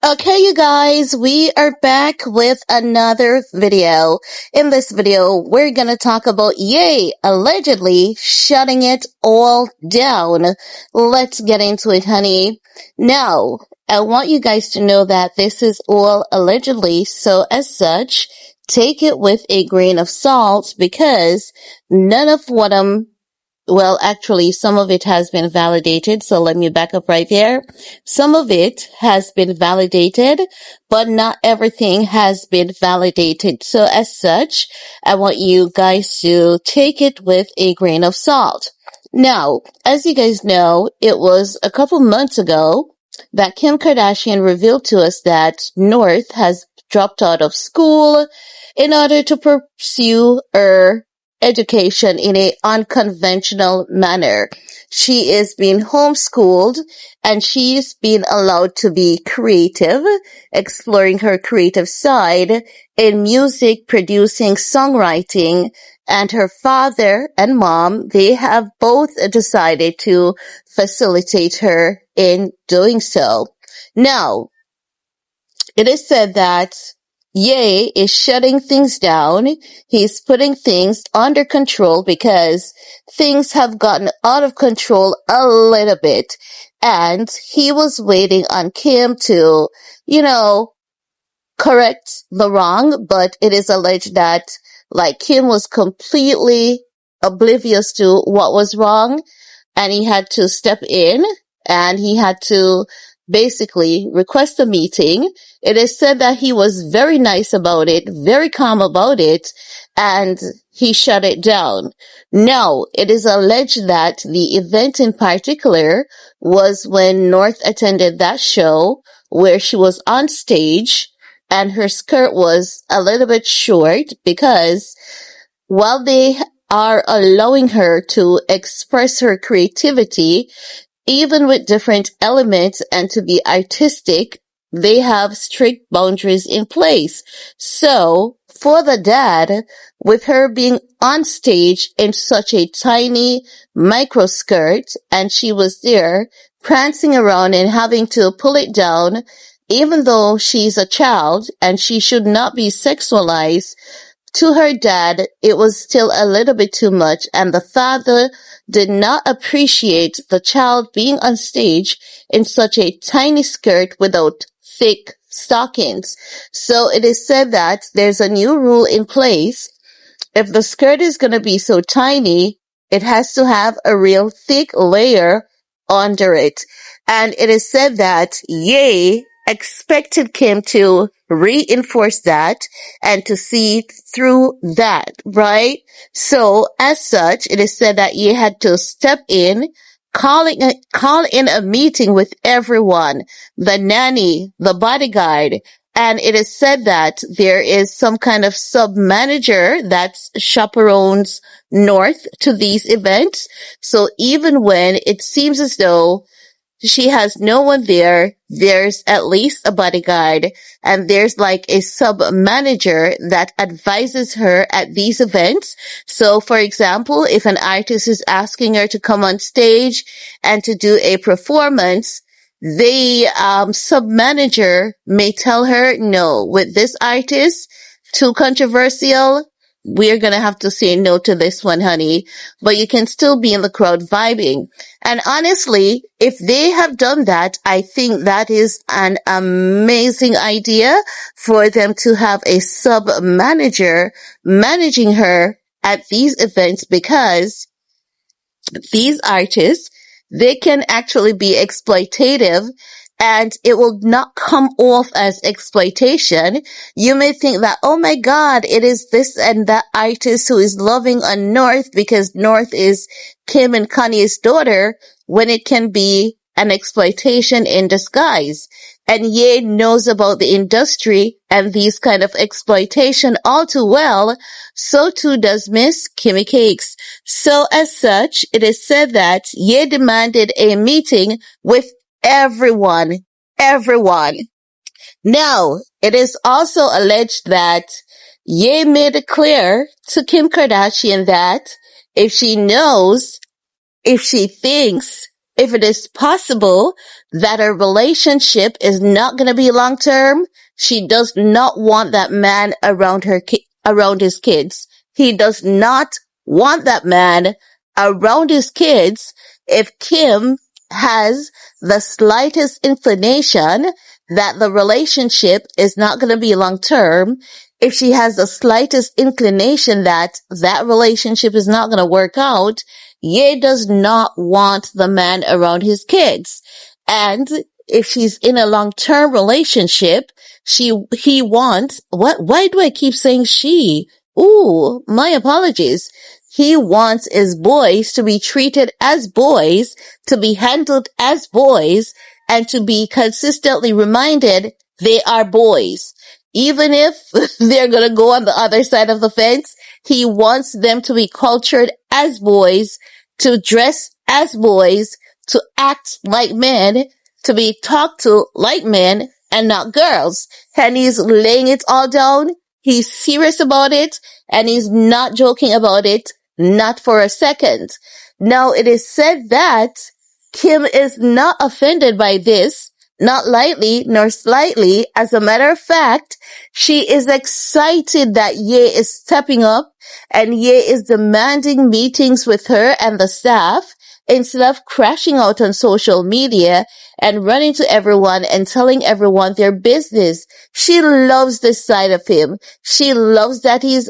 Okay, you guys, we are back with another video. In this video, we're gonna talk about Ye allegedly shutting it all down. Let's get into it, honey. Now, I want you guys to know that this is all allegedly, so as such, take it with a grain of salt because none of what actually, some of it has been validated. So let me back up right there. Some of it has been validated, but not everything has been validated. So as such, I want you guys to take it with a grain of salt. Now, as you guys know, it was a couple months ago that Kim Kardashian revealed to us that North has dropped out of school in order to pursue her education in a unconventional manner. She is being homeschooled and she's been allowed to be creative, exploring her creative side in music, producing, songwriting, and her father and mom, they have both decided to facilitate her in doing so. Now, it is said that Ye is shutting things down. He's putting things under control because things have gotten out of control a little bit. And he was waiting on Kim to, correct the wrong, but it is alleged that like Kim was completely oblivious to what was wrong and he had to step in and he had to basically request a meeting. It is said that he was very nice about it, very calm about it, and he shut it down. Now, it is alleged that the event in particular was when North attended that show where she was on stage and her skirt was a little bit short because while they are allowing her to express her creativity, even with different elements and to be artistic, they have strict boundaries in place. So, for the dad, with her being on stage in such a tiny micro skirt, and she was there prancing around and having to pull it down, even though she's a child and she should not be sexualized, to her dad, it was still a little bit too much, and the father did not appreciate the child being on stage in such a tiny skirt without thick stockings. So it is said that there's a new rule in place. If the skirt is going to be so tiny, it has to have a real thick layer under it. And it is said that Ye expected Kim to reinforce that and to see through that, right? So as such, it is said that Ye had to step in, call in a meeting with everyone, the nanny, the bodyguard, and it is said that there is some kind of sub-manager that chaperones North to these events. So even when it seems as though she has no one there, there's at least a bodyguard, and there's like a sub-manager that advises her at these events. So, for example, if an artist is asking her to come on stage and to do a performance, the sub-manager may tell her, no, with this artist, too controversial, we're gonna have to say no to this one, honey. But you can still be in the crowd vibing. And honestly, if they have done that, I think that is an amazing idea for them to have a sub-manager managing her at these events, because these artists, they can actually be exploitative and it will not come off as exploitation. You may think that, oh my God, it is this and that artist who is loving on North because North is Kim and Kanye's daughter, when it can be an exploitation in disguise. And Ye knows about the industry and these kind of exploitation all too well. So too does Miss Kimmy Cakes. So as such, it is said that Ye demanded a meeting with everyone. Now, it is also alleged that Ye made it clear to Kim Kardashian that if she knows, if she thinks, if it is possible that a relationship is not going to be long term, she does not want that man around around his kids. He does not want that man around his kids if Kim has the slightest inclination that the relationship is not going to be long term. If she has the slightest inclination that that relationship is not going to work out, Ye does not want the man around his kids. And if she's in a long-term relationship, he wants, why do I keep saying she? Ooh, my apologies. He wants his boys to be treated as boys, to be handled as boys, and to be consistently reminded they are boys. Even if they're gonna go on the other side of the fence, he wants them to be cultured as boys, to dress as boys, to act like men, to be talked to like men and not girls. And he's laying it all down. He's serious about it, and he's not joking about it, not for a second. Now, it is said that Kim is not offended by this, not lightly nor slightly. As a matter of fact, she is excited that Ye is stepping up and Ye is demanding meetings with her and the staff instead of crashing out on social media and running to everyone and telling everyone their business. She loves this side of him. She loves that he's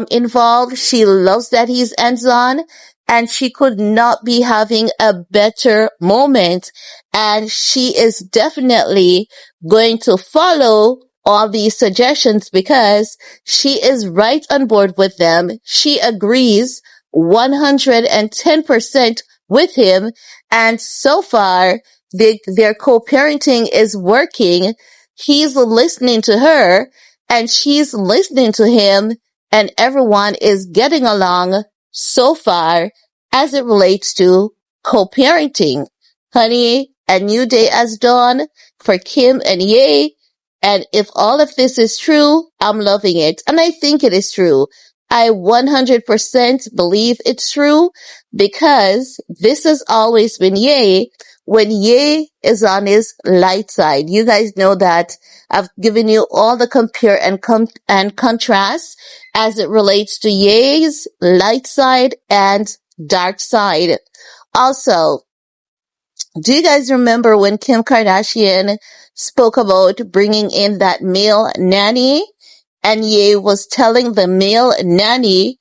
involved. She loves that he's hands-on. And she could not be having a better moment. And she is definitely going to follow all these suggestions because she is right on board with them. She agrees 110% with him. And so far, their co-parenting is working. He's listening to her and she's listening to him, and everyone is getting along so far as it relates to co-parenting. Honey, a new day has dawned for Kim and Ye. And if all of this is true, I'm loving it. And I think it is true. I 100% believe it's true because this has always been Ye when Ye is on his light side. You guys know that I've given you all the compare and contrast as it relates to Ye's light side and dark side. Also, do you guys remember when Kim Kardashian spoke about bringing in that male nanny? And Ye was telling the male nanny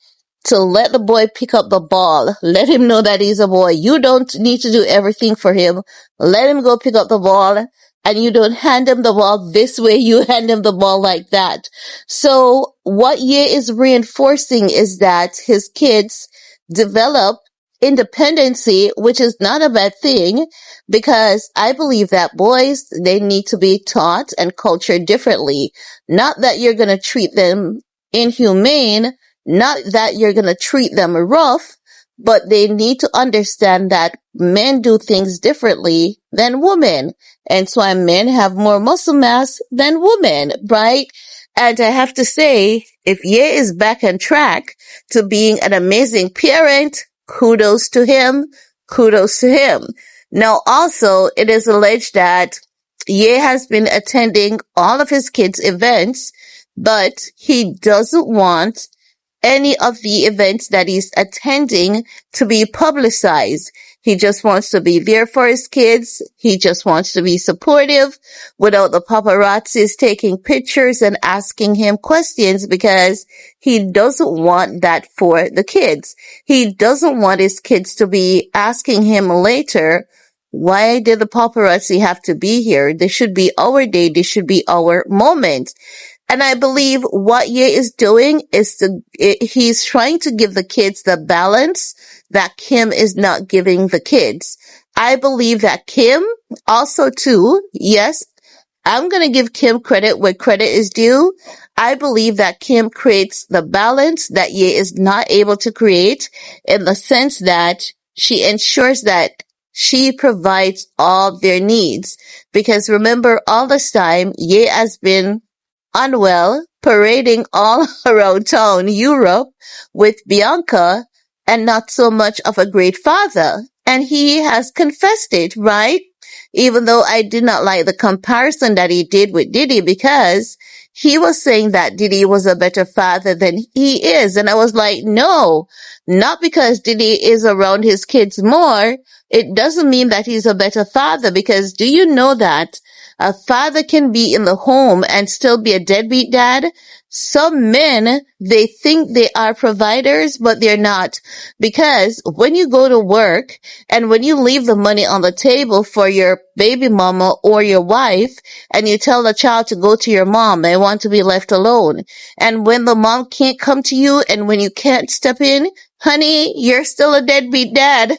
to let the boy pick up the ball. Let him know that he's a boy. You don't need to do everything for him. Let him go pick up the ball. And you don't hand him the ball this way. You hand him the ball like that. So what Ye is reinforcing is that his kids develop independency, which is not a bad thing, because I believe that boys, they need to be taught and cultured differently. Not that you're going to treat them inhumane, not that you're going to treat them rough, but they need to understand that men do things differently than women. And so men have more muscle mass than women, right? And I have to say, if Ye is back on track to being an amazing parent, kudos to him. Kudos to him. Now, also, it is alleged that Ye has been attending all of his kids' events, but he doesn't want any of the events that he's attending to be publicized. He just wants to be there for his kids. He just wants to be supportive without the paparazzis taking pictures and asking him questions because he doesn't want that for the kids. He doesn't want his kids to be asking him later, why did the paparazzi have to be here? This should be our day. This should be our moment. And I believe what Ye is doing is he's trying to give the kids the balance that Kim is not giving the kids. I believe that Kim also too, yes, I'm going to give Kim credit where credit is due. I believe that Kim creates the balance that Ye is not able to create in the sense that she ensures that she provides all their needs. Because remember, all this time, Ye has been unwell, parading all around town, Europe, with Bianca, and not so much of a great father. and he has confessed it, right? Even though I did not like the comparison that he did with Diddy, because he was saying that Diddy was a better father than he is. And I was like, no, not because Diddy is around his kids more. It doesn't mean that he's a better father, because do you know that a father can be in the home and still be a deadbeat dad? Some men, they think they are providers, but they're not. Because when you go to work and when you leave the money on the table for your baby mama or your wife, and you tell the child to go to your mom, they want to be left alone. And when the mom can't come to you and when you can't step in, honey, you're still a deadbeat dad.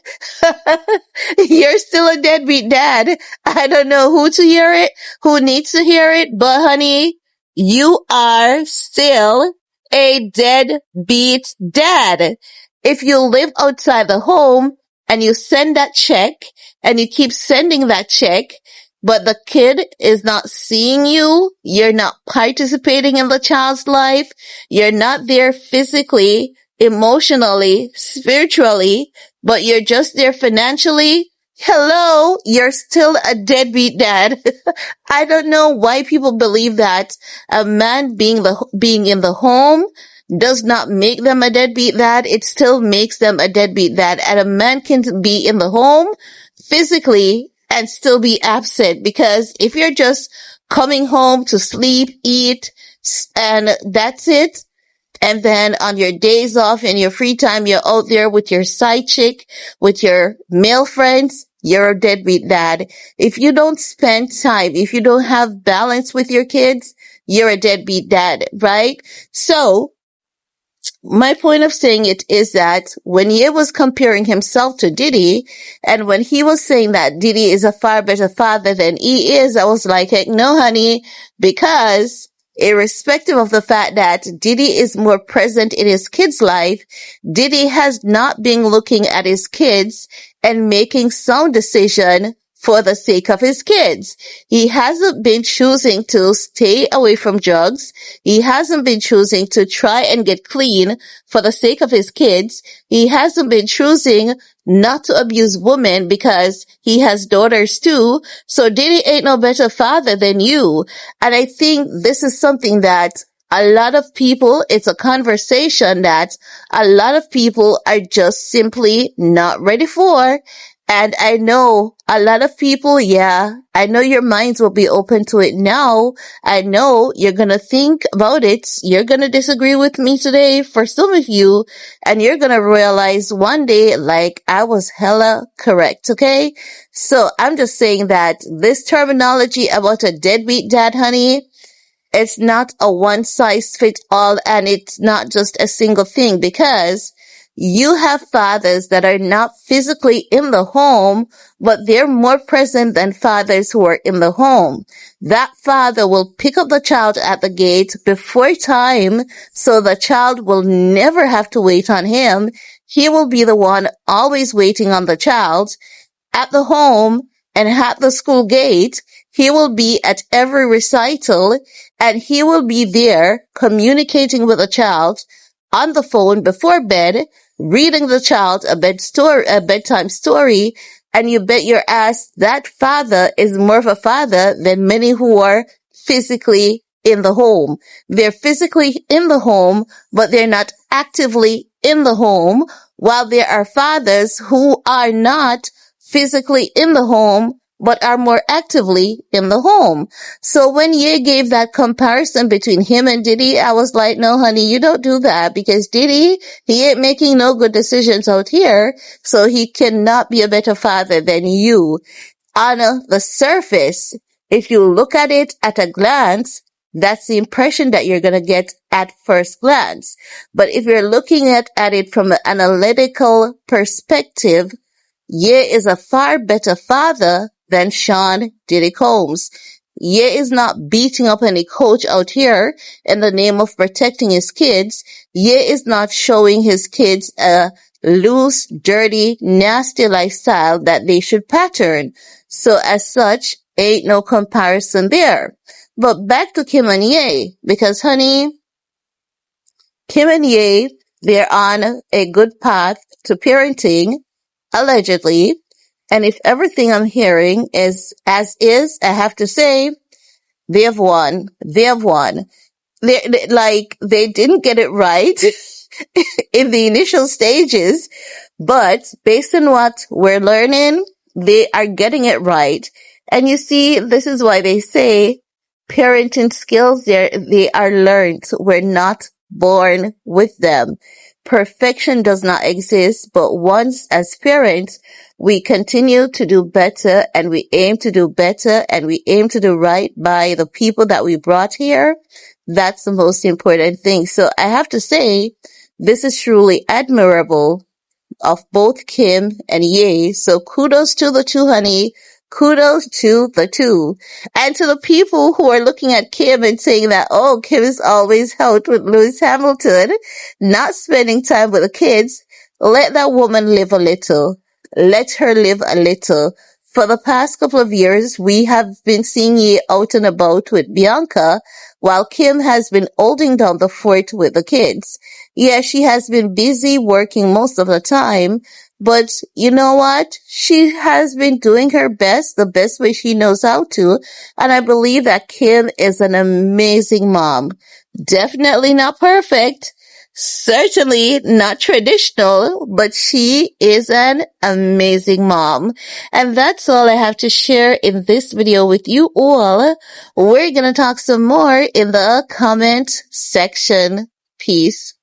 You're still a deadbeat dad. I don't know who to hear it, who needs to hear it, but honey, you are still a deadbeat dad. If you live outside the home and you send that check and you keep sending that check, but the kid is not seeing you, you're not participating in the child's life, you're not there physically, emotionally, spiritually, but you're just there financially, hello, you're still a deadbeat dad. I don't know why people believe that a man being in the home does not make them a deadbeat dad. It still makes them a deadbeat dad. And a man can be in the home physically and still be absent, because if you're just coming home to sleep, eat, and that's it, and then on your days off and your free time, you're out there with your side chick, with your male friends, you're a deadbeat dad. If you don't spend time, if you don't have balance with your kids, you're a deadbeat dad, right? So, my point of saying it is that when Ye was comparing himself to Diddy, and when he was saying that Diddy is a far better father than he is, I was like, heck no, honey, because irrespective of the fact that Diddy is more present in his kids' life, Diddy has not been looking at his kids and making sound decision for the sake of his kids. He hasn't been choosing to stay away from drugs. He hasn't been choosing to try and get clean for the sake of his kids. He hasn't been choosing not to abuse women because he has daughters too. So Diddy ain't no better father than you. And I think this is something that a lot of people, it's a conversation that a lot of people are just simply not ready for. And I know a lot of people, yeah, I know your minds will be open to it now. I know you're going to think about it. You're going to disagree with me today for some of you, and you're going to realize one day, like, I was hella correct, okay? So I'm just saying that this terminology about a deadbeat dad, honey, it's not a one size fits all, and it's not just a single thing, because you have fathers that are not physically in the home, but they're more present than fathers who are in the home. That father will pick up the child at the gate before time, so the child will never have to wait on him. He will be the one always waiting on the child at the home and at the school gate. He will be at every recital, and he will be there communicating with the child on the phone before bed, reading the child a bedtime story, and you bet your ass that father is more of a father than many who are physically in the home. They're physically in the home, but they're not actively in the home, while there are fathers who are not physically in the home, but are more actively in the home. So when Ye gave that comparison between him and Diddy, I was like, no, honey, you don't do that, because Diddy, he ain't making no good decisions out here, so he cannot be a better father than you. On the surface, if you look at it at a glance, that's the impression that you're going to get at first glance. But if you're looking at it from an analytical perspective, Ye is a far better father than Sean Diddy Combs. Ye is not beating up any coach out here in the name of protecting his kids. Ye is not showing his kids a loose, dirty, nasty lifestyle that they should pattern. So as such, ain't no comparison there. But back to Kim and Ye, because honey, Kim and Ye, they're on a good path to parenting. allegedly. And if everything I'm hearing is as is, I have to say, they have won. They have won. They didn't get it right in the initial stages, but based on what we're learning, they are getting it right. And you see, this is why they say parenting skills, they are learned. We're not born with them. Perfection does not exist, but once as parents, we continue to do better and we aim to do better and we aim to do right by the people that we brought here. That's the most important thing. So I have to say, this is truly admirable of both Kim and Ye. So kudos to the two, honey. Kudos to the two. And to the people who are looking at Kim and saying that, oh, Kim is always out with Lewis Hamilton, not spending time with the kids. Let that woman live a little. Let her live a little. For the past couple of years, we have been seeing Ye out and about with Bianca, while Kim has been holding down the fort with the kids. Yeah, she has been busy working most of the time, but you know what? She has been doing her best, the best way she knows how to, and I believe that Kim is an amazing mom. Definitely not perfect, certainly not traditional, but she is an amazing mom. And that's all I have to share in this video with you all. We're gonna talk some more in the comment section. Peace.